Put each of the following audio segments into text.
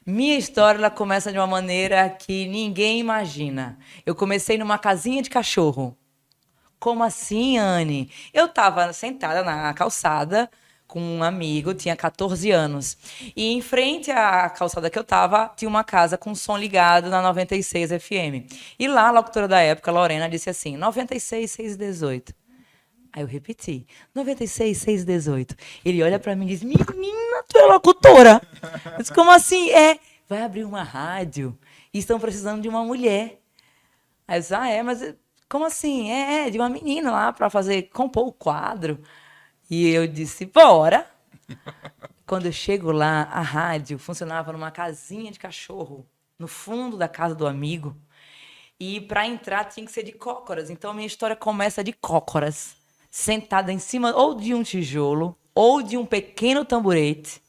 Minha história ela começa de uma maneira que ninguém imagina. Eu comecei numa casinha de cachorro. Como assim, Anne? Eu estava sentada na calçada com um amigo, tinha 14 anos. E em frente à calçada que eu estava, tinha uma casa com som ligado na 96 FM. E lá, a locutora da época, Lorena, disse assim: 96, 618. Aí eu repeti: 96, 618. Ele olha para mim e diz: menina, tu é locutora? Eu disse: como assim? É, vai abrir uma rádio e estão precisando de uma mulher. Aí eu disse: ah, é, mas como assim? É, de uma menina lá para compor o quadro. E eu disse: bora. Quando eu chego lá, a rádio funcionava numa casinha de cachorro, no fundo da casa do amigo. E para entrar tinha que ser de cócoras. Então a minha história começa de cócoras, sentada em cima ou de um tijolo ou de um pequeno tamborete.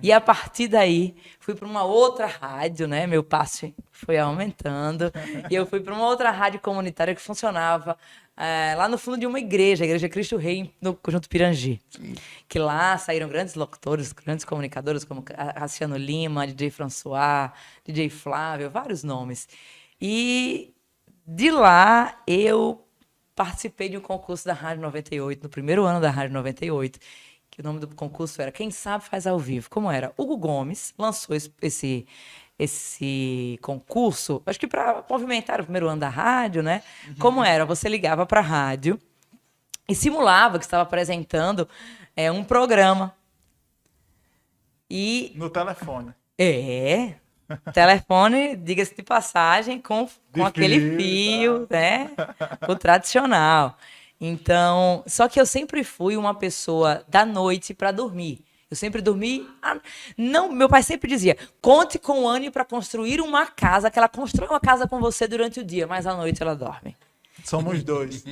E a partir daí, fui para uma outra rádio, né? Meu passe foi aumentando. E eu fui para uma outra rádio comunitária que funcionava lá no fundo de uma igreja, a Igreja Cristo Rei, no Conjunto Pirangi. Que lá saíram grandes locutores, grandes comunicadores, como Cassiano Lima, DJ François, DJ Flávio, vários nomes. E de lá, eu participei de um concurso da Rádio 98, no primeiro ano da Rádio 98, que o nome do concurso era Quem Sabe Faz ao Vivo. Como era? Hugo Gomes lançou esse concurso, acho que para movimentar o primeiro ano da rádio, né? Como era? Você ligava para a rádio e simulava que estava apresentando um programa. E No telefone. telefone, diga-se de passagem, com aquele fio, né? O tradicional. Então, só que eu sempre fui uma pessoa da noite para dormir. Eu sempre dormi. Não, meu pai sempre dizia: conte com Anne para construir uma casa, que ela constrói uma casa com você durante o dia, mas à noite ela dorme. Somos dois.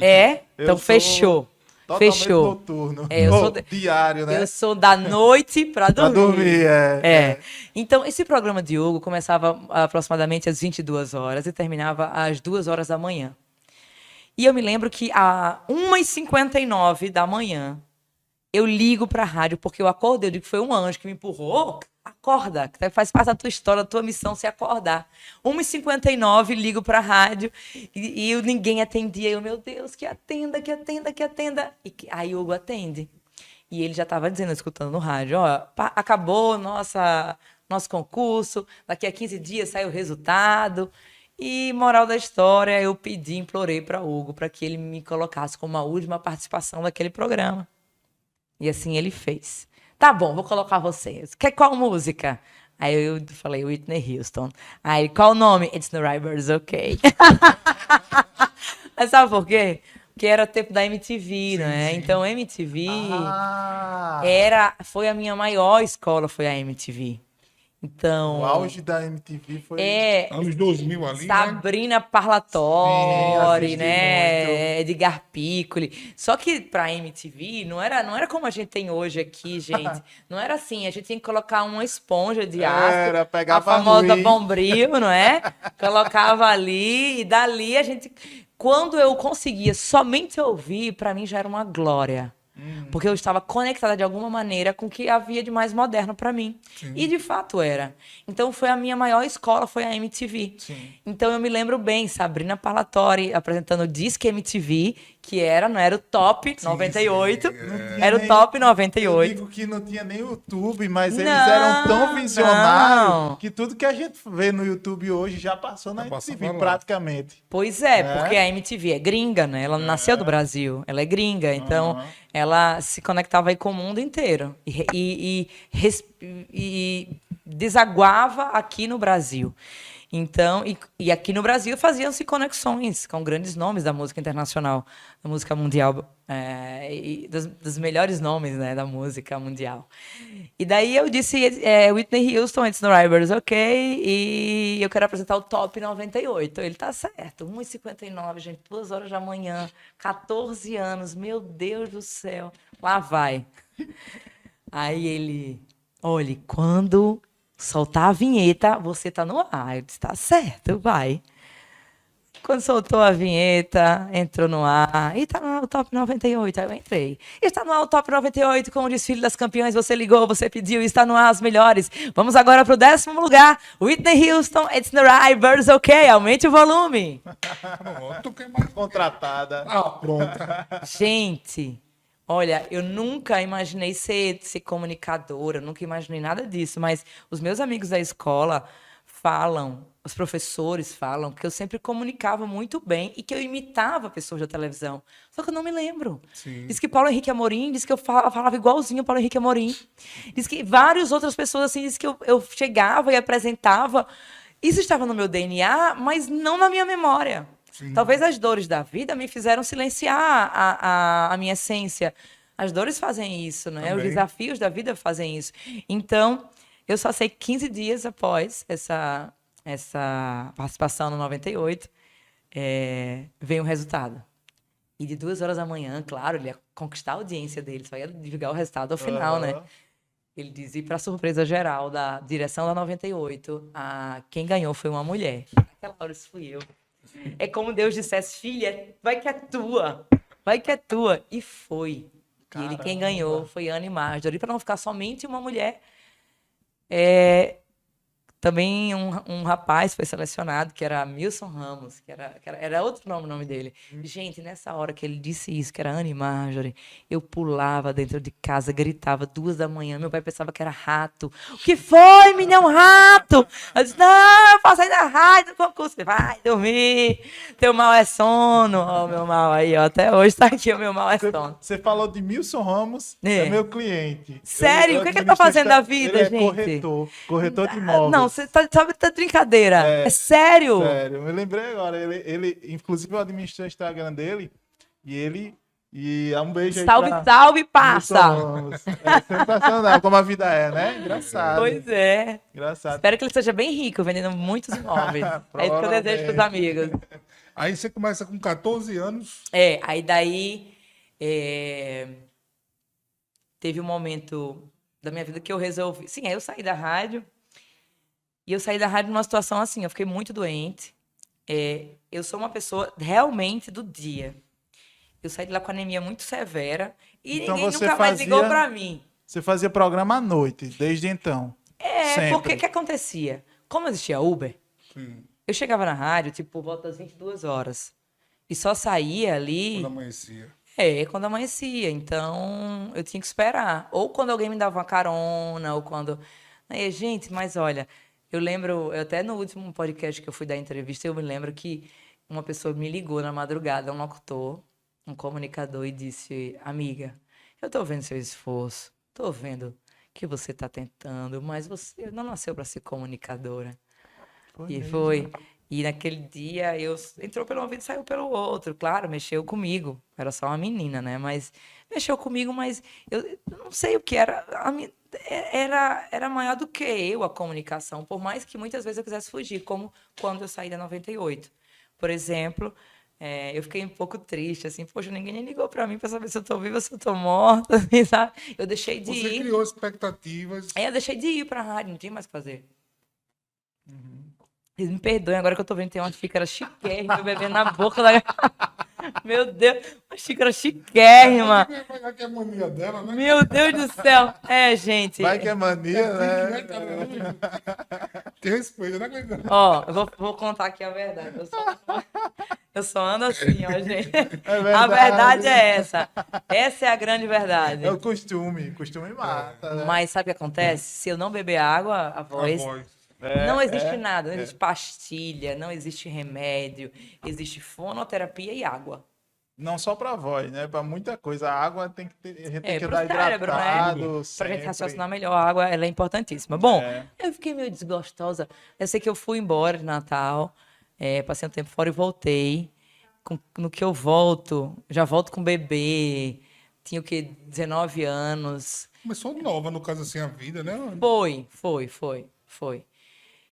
Então fechou. Totalmente Fechou. noturno. Eu sou diário, né? Eu sou da noite para dormir. Pra dormir, Então, esse programa de Hugo começava aproximadamente às 22 horas e terminava às 2 horas da manhã. E eu me lembro que às 1h59 da manhã, eu ligo para a rádio, porque eu acordei, eu digo que foi um anjo que me empurrou. Acorda, que faz parte da tua história, da tua missão se acordar. 1h59, ligo para a rádio e ninguém atendia. Eu, meu Deus, que atenda, que atenda, que atenda. Aí o Hugo atende. E ele já estava dizendo, escutando no rádio: ó, acabou nosso concurso, daqui a 15 dias sai o resultado. E, moral da história, eu implorei para Hugo para que ele me colocasse como a última participação daquele programa. E assim ele fez. Tá bom, vou colocar vocês. Quer qual música? Aí eu falei Whitney Houston. Aí, qual o nome? It's the Rivers, ok. Mas sabe por quê? Porque era o tempo da MTV, né? Então, MTV foi a minha maior escola, foi a MTV. Então, o auge da MTV foi anos 2000 ali, Sabrina né? Parlatori, Sim, né? Edgar Piccoli. Só que pra MTV não era como a gente tem hoje aqui, gente. Não era assim, a gente tinha que colocar uma esponja de aço, pegava a famosa ruim. Bombril, não é? Colocava ali e dali a gente... Quando eu conseguia somente ouvir, pra mim já era uma glória. Porque eu estava conectada de alguma maneira com o que havia de mais moderno para mim. Sim. E de fato era. Então foi a minha maior escola, foi a MTV. Sim. Então eu me lembro bem, Sabrina Parlatori apresentando o Disque MTV, que não era o Top 98, era o Top 98. Eu digo que não tinha nem YouTube, mas eles eram tão visionários que tudo que a gente vê no YouTube hoje já passou na MTV praticamente. Pois porque a MTV é gringa, né? Ela nasceu do Brasil, ela é gringa, então ela se conectava aí com o mundo inteiro e desaguava aqui no Brasil. Então, e aqui no Brasil faziam-se conexões com grandes nomes da música internacional, da música mundial, e dos melhores nomes, né, da música mundial. E daí eu disse Whitney Houston, It's the Rivers, ok, e eu quero apresentar o Top 98. Ele tá certo, 1h59, gente, 2 horas da manhã, 14 anos, meu Deus do céu, lá vai. Aí ele, olha, quando soltar a vinheta, você tá no ar. Eu disse: tá certo, vai. quando soltou a vinheta, entrou no ar. E tá no ar o Top 98. Aí eu entrei. Está no ar o Top 98 com o desfile das campeãs. Você ligou, você pediu. Está no ar as melhores. Vamos agora pro 10º lugar. Whitney Houston, It's Alright, Birds Okay. Aumente o volume. Pronto, que mais contratada. Pronto. Gente, olha, eu nunca imaginei ser comunicadora. Nunca imaginei nada disso. Mas os meus amigos da escola falam, os professores falam que eu sempre comunicava muito bem e que eu imitava pessoas da televisão. Só que eu não me lembro. Sim. Diz que Paulo Henrique Amorim, diz que eu falava igualzinho Paulo Henrique Amorim. Diz que várias outras pessoas, assim, diz que eu chegava e apresentava. Isso estava no meu DNA, mas não na minha memória. Sim. Talvez as dores da vida me fizeram silenciar a minha essência. As dores fazem isso, né? Os desafios da vida fazem isso. Então, eu só sei que 15 dias após essa participação no 98, veio um resultado. E de 2 horas da manhã, claro, ele ia conquistar a audiência dele, só ia divulgar o resultado ao final, né? Ele dizia, para surpresa geral da direção da 98, quem ganhou foi uma mulher. Naquela hora isso fui eu. É como Deus dissesse, filha, vai que é tua. Vai que é tua. E foi. Caramba. E ele, quem ganhou foi Anne Marjorie. Para não ficar somente uma mulher, também um rapaz foi selecionado, que era Milson Ramos, que era outro nome dele. Gente, nessa hora que ele disse isso, que era Anne Marjorie, eu pulava dentro de casa, gritava 2 da manhã, meu pai pensava que era rato. O que foi, menino? É um rato! Eu disse, não, eu posso sair da rádio do concurso. Ele, vai dormir, teu mal é sono. Ó, o meu mal aí, ó, até hoje tá aqui, o meu mal é sono. Você falou de Milson Ramos, é meu cliente. Sério? O que ele tá fazendo da vida, ele gente? Corretor de imóveis. Não, você tá brincadeira. É sério? Sério, eu me lembrei agora. Ele, inclusive, eu administrei o Instagram dele e um beijo aí salve, passa! É sensacional como a vida é, né? Engraçado. Pois é. Engraçado. Espero que ele seja bem rico, vendendo muitos imóveis. É isso que eu desejo pros amigos. Aí você começa com 14 anos. Aí daí teve um momento da minha vida que eu resolvi. Sim, aí eu saí da rádio. E eu saí da rádio numa situação assim, eu fiquei muito doente. Eu sou uma pessoa realmente do dia. Eu saí de lá com anemia muito severa e então ninguém nunca mais ligou pra mim. Você fazia programa à noite, desde então? Porque o que acontecia? Como existia Uber, eu chegava na rádio, tipo, por volta das 22 horas. E só saía ali... Quando amanhecia. Quando amanhecia. Então, eu tinha que esperar. Ou quando alguém me dava uma carona, ou quando... Gente, mas olha... Eu lembro, até no último podcast que eu fui dar entrevista, eu me lembro que uma pessoa me ligou na madrugada, um locutor, um comunicador, e disse, amiga, eu tô vendo seu esforço, tô vendo que você tá tentando, mas você não nasceu para ser comunicadora. E naquele dia, entrou pelo ouvido e saiu pelo outro. Claro, mexeu comigo. Era só uma menina, né? Mas mexeu comigo, mas eu não sei o que era. Era maior do que eu a comunicação, por mais que muitas vezes eu quisesse fugir, como quando eu saí da 98. Por exemplo, eu fiquei um pouco triste, assim, poxa, ninguém nem ligou para mim para saber se eu tô viva ou se eu tô morta, assim, sabe? Eu deixei de ir. Você criou expectativas. Eu deixei de ir para a rádio, não tinha mais o que fazer. Vocês me perdoem, agora que eu tô vendo, tem uma xícara chiquérrima, bebendo na boca da... Meu Deus, uma xícara chiquérrima. Vai que é mania dela, né? Meu Deus do céu. Gente. Vai que é mania, né? Tem respeito, né? Ó, eu vou contar aqui a verdade. Eu só ando assim, ó, gente. A verdade é essa. Essa é a grande verdade. É o costume mata, né? Mas sabe o que acontece? Se eu não beber água, a voz... não existe nada, não existe pastilha, não existe remédio, existe fonoterapia e água. Não só para voz, né? Para muita coisa. A água tem que ter, a gente tem que dar cérebro, hidratado. Né? Para a gente raciocinar melhor, a água ela é importantíssima. Bom, eu fiquei meio desgostosa. Eu sei que eu fui embora de Natal, passei um tempo fora e voltei. No que eu volto, já volto com bebê. Tinha o quê? 19 anos. Começou nova, no caso assim, a vida, né? Foi.